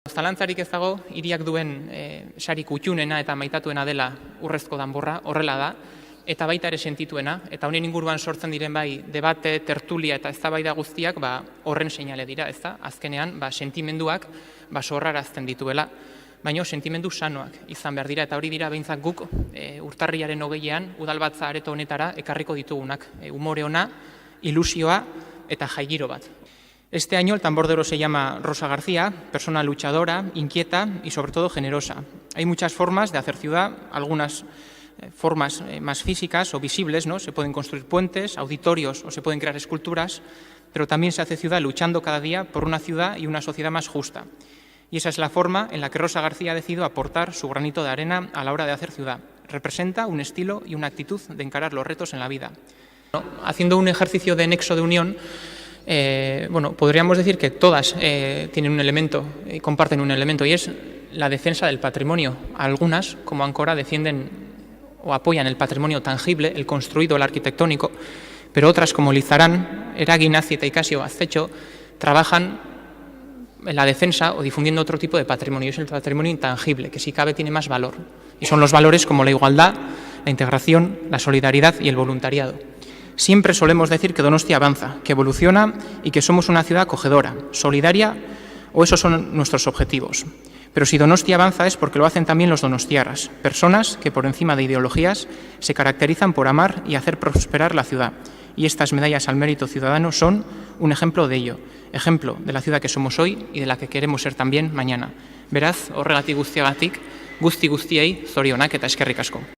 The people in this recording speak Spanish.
Zalantzarik ez dago, hiriak duen sari kutxunena eta maitatuena dela Urrezko Danborra, horrela da, eta baita ere sentituena, eta honen inguruan sortzen diren bai debate, tertulia eta eztabaida guztiak horren seinale dira, ezta? Azkenean, sentimenduak sorrarazten dituela, baina sentimendu sanoak izan behar dira, eta hori dira behintzat guk urtarrilaren 20ean udalbatza areto honetara ekarriko ditugunak, umore ona, ilusioa eta jaigiro bat. Este año el tambor de oro se llama Rosa García, persona luchadora, inquieta y sobre todo generosa. Hay muchas formas de hacer ciudad, algunas formas más físicas o visibles, ¿no? Se pueden construir puentes, auditorios o se pueden crear esculturas, pero también se hace ciudad luchando cada día por una ciudad y una sociedad más justa. Y esa es la forma en la que Rosa García ha decidido aportar su granito de arena a la hora de hacer ciudad. Representa un estilo y una actitud de encarar los retos en la vida. Haciendo un ejercicio de nexo de unión, podríamos decir que todas tienen un elemento, comparten un elemento, y es la defensa del patrimonio. Algunas, como Ancora, defienden o apoyan el patrimonio tangible, el construido, el arquitectónico, pero otras, como Lizarán, Eragin, Azita y Casio Aztecho, trabajan en la defensa o difundiendo otro tipo de patrimonio, es el patrimonio intangible, que si cabe tiene más valor, y son los valores como la igualdad, la integración, la solidaridad y el voluntariado. Siempre solemos decir que Donostia avanza, que evoluciona y que somos una ciudad acogedora, solidaria, o esos son nuestros objetivos. Pero si Donostia avanza es porque lo hacen también los donostiarras, personas que por encima de ideologías se caracterizan por amar y hacer prosperar la ciudad. Y estas medallas al mérito ciudadano son un ejemplo de ello, ejemplo de la ciudad que somos hoy y de la que queremos ser también mañana. Beraz, horregatik guztiagatik, guzti-guztiei zorionak eta eskerrik asko.